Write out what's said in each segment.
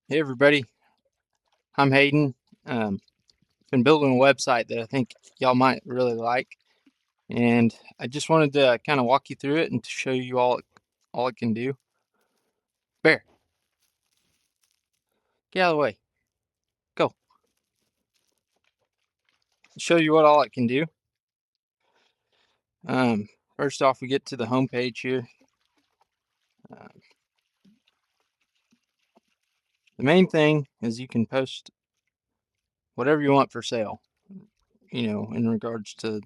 Hey everybody, I'm Hayden. Um, been building a website that I think y'all might really like, and I just wanted to kind of walk you through it and to show you all it can do. Bear, get out of the way. Go. Show you what all it can do. Um, First off, we get to the home page here. Uh, the main thing is you can post whatever you want for sale. In regards to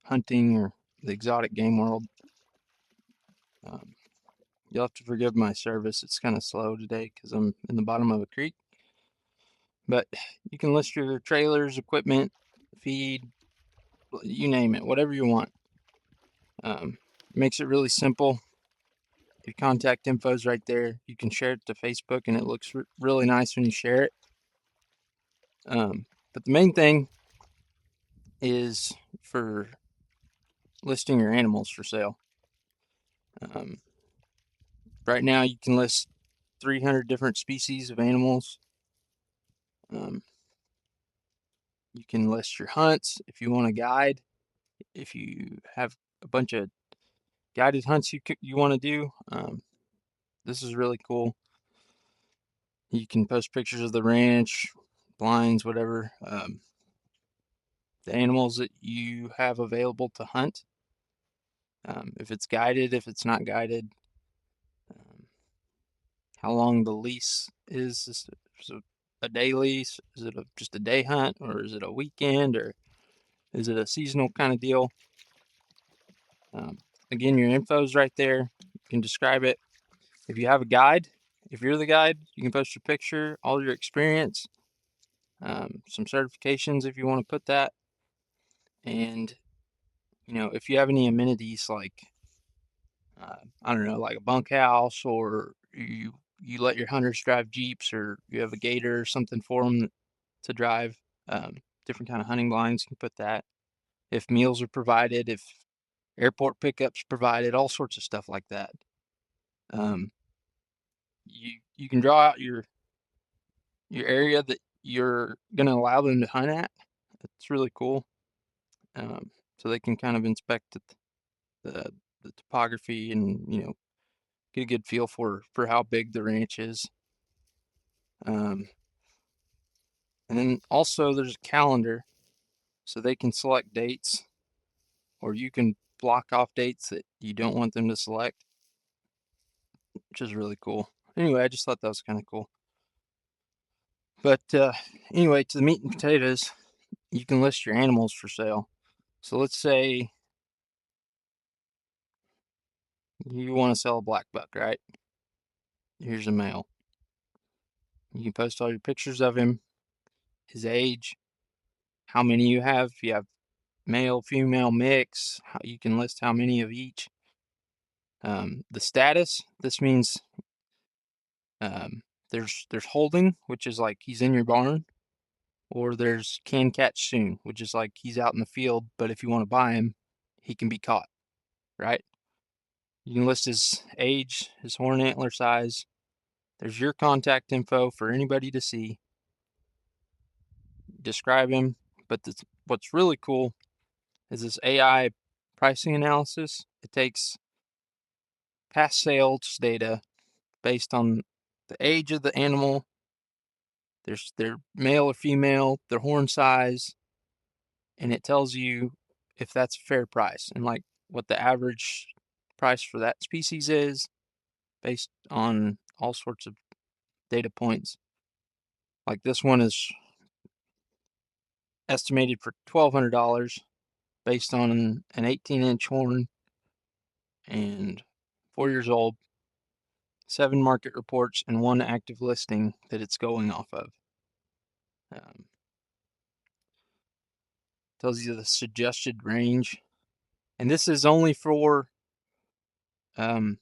hunting or the exotic game world. Um, you'll have to forgive my service. It's kind of slow today because I'm in the bottom of a creek. But you can list your trailers, equipment, feed, you name it, whatever you want. Makes it really simple. Your contact info is right there. You can share it to Facebook, and it looks really nice when you share it. But the main thing is for listing your animals for sale. Um, right now, you can list 300 different species of animals. You can list your hunts if you want a guide. If you have a bunch of guided hunts you want to do, this is really cool. You can post pictures of the ranch, blinds, whatever, the animals that you have available to hunt. If it's guided, if it's not guided, um, how long the lease is. Is it a day lease? Is it just a day hunt, or is it a weekend, or is it a seasonal kind of deal? Um, Again, your info is right there. You can describe it. If you have a guide, if you're the guide, you can post your picture, all your experience, some certifications if you want to put that. And, if you have any amenities like, I don't know, like a bunkhouse, or you let your hunters drive Jeeps, or you have a gator or something for them to drive, um, different kind of hunting blinds, you can put that. If meals are provided, if airport pickups provided, all sorts of stuff like that. Um, you can draw out your area that you're going to allow them to hunt at. It's really cool. So they can kind of inspect the the topography, and get a good feel for how big the ranch is. Um, and then also there's a calendar, so they can select dates, or you can block off dates that you don't want them to select, which is really cool. Anyway, I just thought that was kind of cool. But anyway, to the meat and potatoes, you can list your animals for sale. So let's say you want to sell a black buck, right? Here's a male. You can post all your pictures of him, his age, how many you have. If you have male, female, mix, you can list how many of each. The status, this means um, there's holding, which is like he's in your barn, or there's can catch soon, which is like he's out in the field, but if you want to buy him, he can be caught, right? You can list his age, his horn antler size. There's your contact info for anybody to see. Describe him, but what's really cool is this AI pricing analysis. It takes past sales data based on the age of the animal, their male or female, their horn size, and it tells you if that's a fair price and like what the average price for that species is based on all sorts of data points. Like this one is estimated for $1,200 based on an 18-inch horn and 4 years old, 7 market reports, and 1 active listing that it's going off of. Um, Tells you the suggested range, and this is only for um,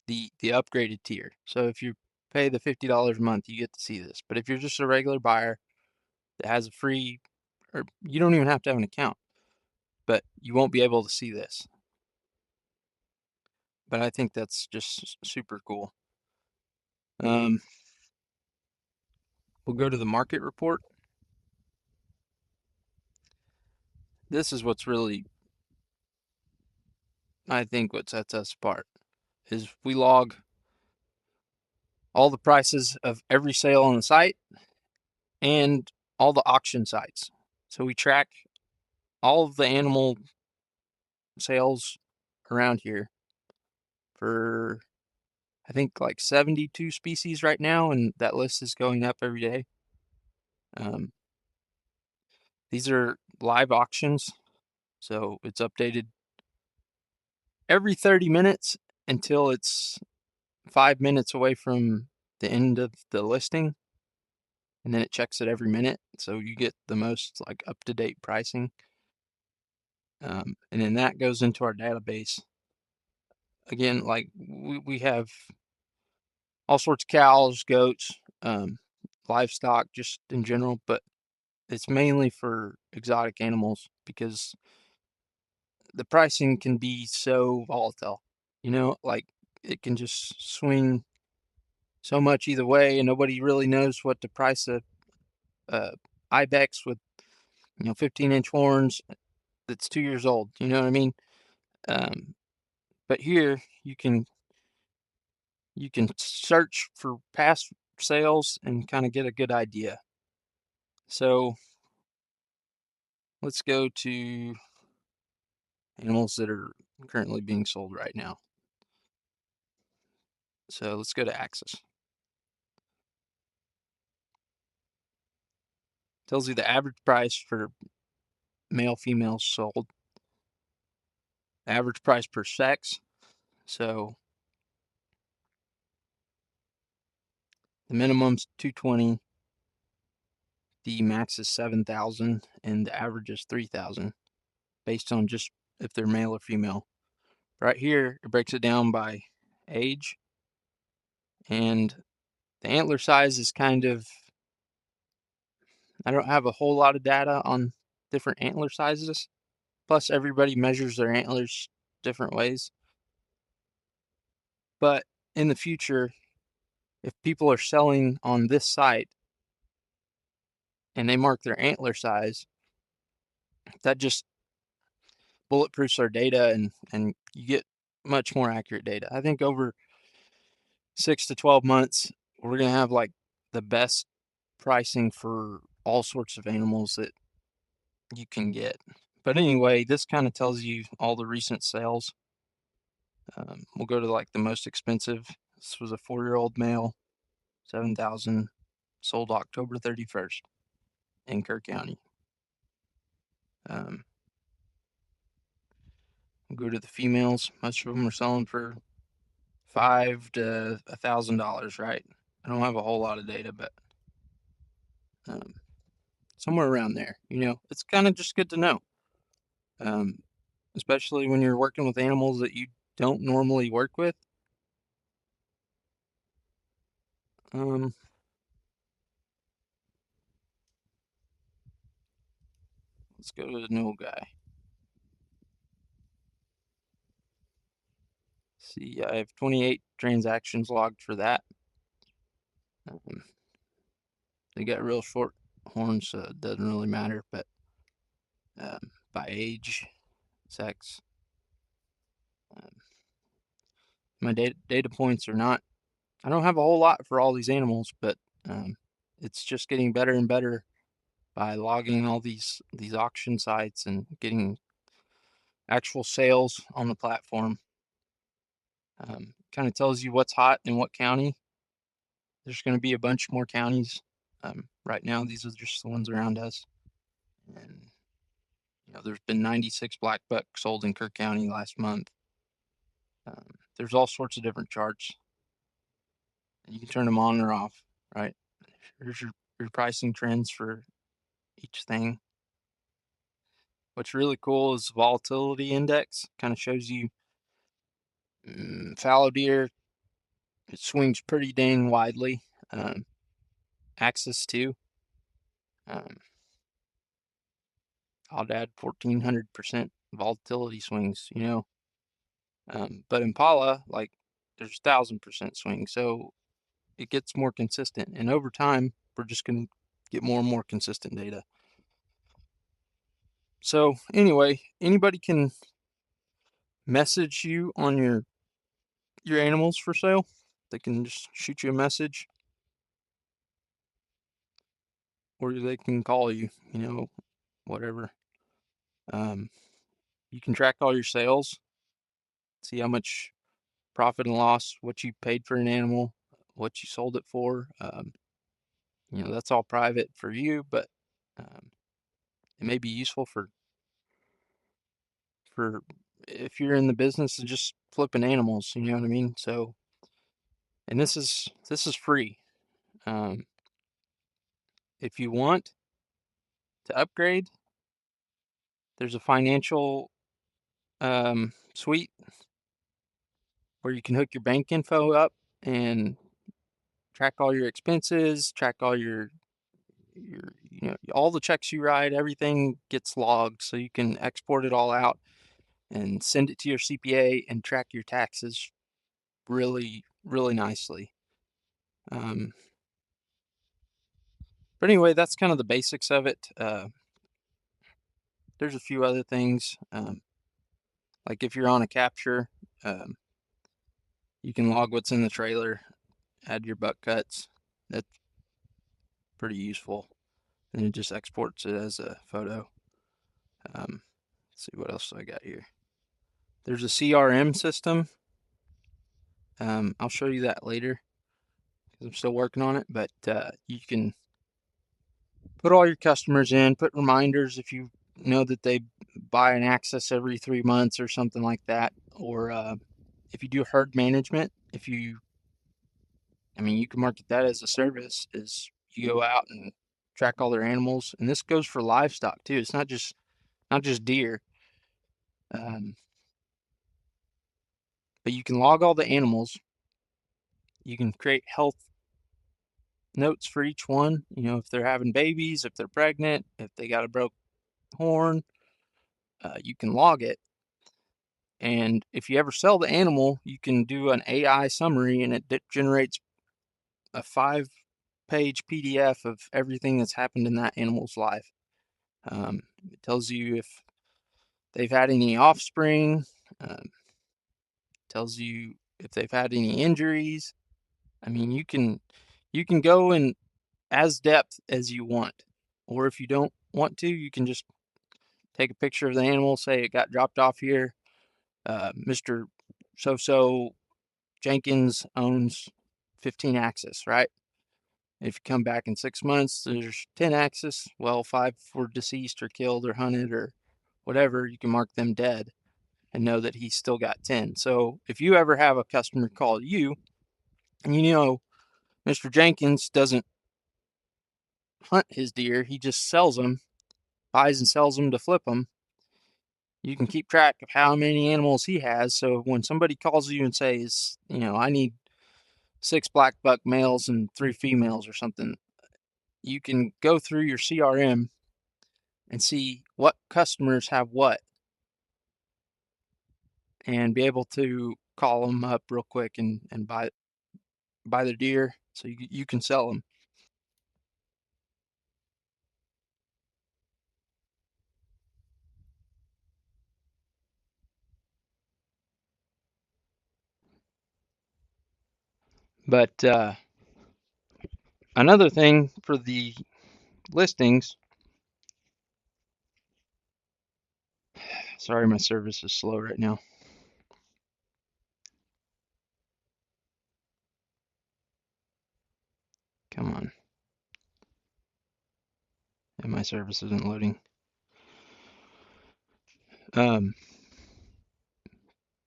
the upgraded tier. So if you pay the $50 a month, you get to see this. But if you're just a regular buyer that has a free, or you don't even have to have an account, but you won't be able to see this. But I think that's just super cool. We'll go to the market report. This is what's really, I think, what sets us apart is we log all the prices of every sale on the site and all the auction sites. So we track all of the animal sales around here for, I think, like 72 species right now, and that list is going up every day. These are live auctions, so it's updated every 30 minutes until it's 5 minutes away from the end of the listing, and then it checks it every minute, so you get the most like up-to-date pricing. And then that goes into our database. Again, like we have all sorts of cows, goats, livestock, just in general, but it's mainly for exotic animals because the pricing can be so volatile. Like it can just swing so much either way, and nobody really knows what to price a ibex with 15-inch horns that's 2 years old. You know what I mean? Um, but here you can search for past sales and kind of get a good idea. So let's go to animals that are currently being sold right now. So let's go to Axis. Tells you the average price for male, females sold, average price per sex. So the minimum's 220, the max is 7,000, and the average is 3,000, based on just if they're male or female. Right here, it breaks it down by age, and the antler size is kind of, I don't have a whole lot of data on different antler sizes. Plus, everybody measures their antlers different ways. But in the future, if people are selling on this site and they mark their antler size, that just bulletproofs our data, and you get much more accurate data. I think over 6 to 12 months, we're going to have like the best pricing for all sorts of animals that you can get. But anyway, this kind of tells you all the recent sales. We'll go to like the most expensive. This was a 4-year-old male, 7,000, sold October 31st in Kerr County. We'll go to the females. Most of them are selling for $500 to $1,000, right? I don't have a whole lot of data, but um, somewhere around there. It's kind of just good to know, um, especially when you're working with animals that you don't normally work with. Um, let's go to the new guy. See, I have 28 transactions logged for that. They got real short horns, so it doesn't really matter, but by age, sex, um, my data points are not, I don't have a whole lot for all these animals, but it's just getting better and better by logging all these auction sites and getting actual sales on the platform. Kind of tells you what's hot in what county. There's going to be a bunch more counties. Right now, these are just the ones around us. And there's been 96 black buck sold in Kerr County last month. There's all sorts of different charts, and you can turn them on or off. Right? Here's your pricing trends for each thing. What's really cool is the volatility index. Kind of shows you fallow deer. It swings pretty dang widely. Axis too. I'll add 1,400% volatility swings. But Impala, like, there's 1,000% swing. So it gets more consistent. And over time, we're just going to get more and more consistent data. So anyway, anybody can message you on your animals for sale. They can just shoot you a message, or they can call you, whatever. You can track all your sales, see how much profit and loss, what you paid for an animal, what you sold it for. That's all private for you, but it may be useful for if you're in the business of just flipping animals. You know what I mean? So, and this is free. If you want to upgrade, there's a financial suite where you can hook your bank info up and track all your expenses, track all your all the checks you write, everything gets logged, so you can export it all out and send it to your CPA and track your taxes really, really nicely. But anyway, that's kind of the basics of it. There's a few other things, like if you're on a capture, you can log what's in the trailer, add your buck cuts. That's pretty useful. And it just exports it as a photo. Let's see what else I got here. There's a CRM system. I'll show you that later because I'm still working on it. But you can put all your customers in, put reminders if you know that they buy an access every 3 months or something like that. Or if you do herd management, you can market that as a service. Is you go out and track all their animals, and this goes for livestock too. It's not just deer. But you can log all the animals. You can create health notes for each one. If they're having babies, if they're pregnant, if they got a broke horn, you can log it. And if you ever sell the animal, you can do an AI summary, and it generates a 5-page PDF of everything that's happened in that animal's life. It tells you if they've had any offspring, tells you if they've had any injuries. You can go in as depth as you want. Or if you don't want to, you can just take a picture of the animal, say it got dropped off here. Mr. So-so Jenkins owns 15 axis, right? If you come back in 6 months, there's 10 axis. Well, 5 were deceased or killed or hunted or whatever. You can mark them dead and know that he's still got 10. So if you ever have a customer call you and Mr. Jenkins doesn't hunt his deer, he just sells them, buys and sells them to flip them, you can keep track of how many animals he has. So when somebody calls you and says, I need 6 black buck males and 3 females or something, you can go through your CRM and see what customers have what and be able to call them up real quick and buy their deer so you can sell them. But another thing for the listings, sorry, my service is slow right now. Come on. And my service isn't loading.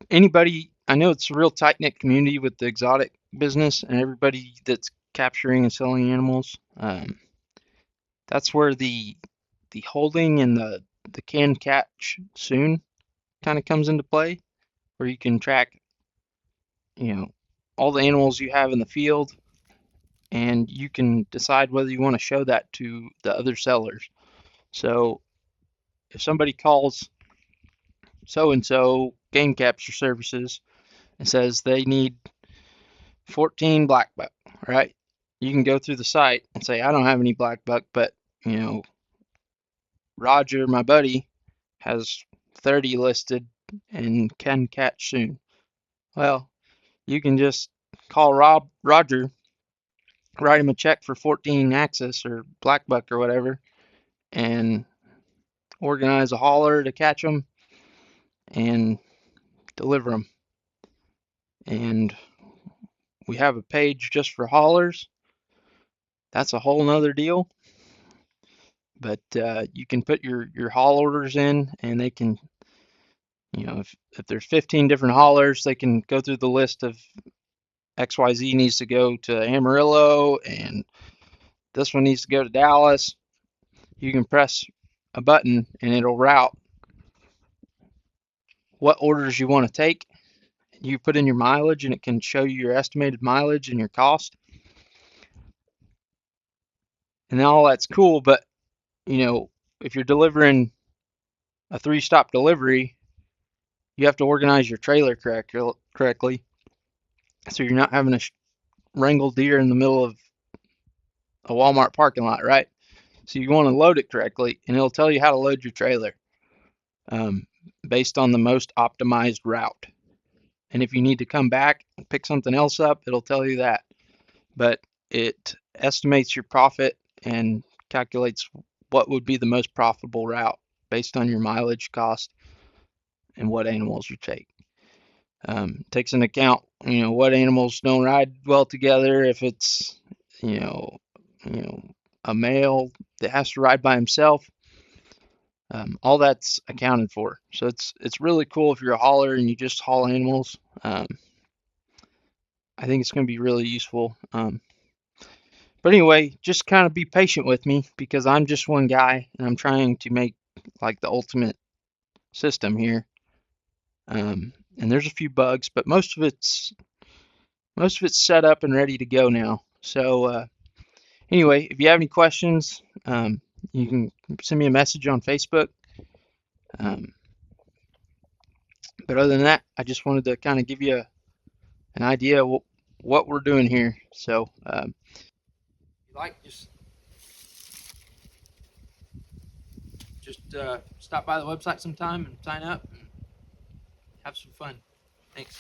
Anybody, I know it's a real tight-knit community with the exotic business and everybody that's capturing and selling animals. That's where the holding and the can catch soon kind of comes into play, where you can track, all the animals you have in the field, and you can decide whether you want to show that to the other sellers. So if somebody calls so-and-so game capture services and says they need 14 black buck, right? You can go through the site and say, I don't have any black buck, but Roger, my buddy, has 30 listed and can catch soon. Well, you can just call Roger, write him a check for 14 axis or black buck or whatever, and organize a hauler to catch them and deliver them. And we have a page just for haulers. That's a whole nother deal. But you can put your haul orders in, and they can, if there's 15 different haulers, they can go through the list of XYZ needs to go to Amarillo, and this one needs to go to Dallas. You can press a button, and it'll route what orders you want to take. You put in your mileage, and it can show you your estimated mileage and your cost. And all that's cool, but if you're delivering a 3-stop delivery, you have to organize your trailer correctly, so you're not having to wrangle deer in the middle of a Walmart parking lot, right? So you want to load it correctly, and it'll tell you how to load your trailer um, based on the most optimized route. And if you need to come back and pick something else up, it'll tell you that. But it estimates your profit and calculates what would be the most profitable route based on your mileage cost and what animals you take. Takes into account, what animals don't ride well together. If it's, a male that has to ride by himself, all that's accounted for. So it's really cool if you're a hauler and you just haul animals. I think it's going to be really useful. But anyway, just kind of be patient with me because I'm just one guy and I'm trying to make like the ultimate system here. And there's a few bugs, but most of it's set up and ready to go now. So anyway, if you have any questions, you can send me a message on Facebook. But other than that, I just wanted to kind of give you an idea of what we're doing here. So just stop by the website sometime and sign up and have some fun. Thanks.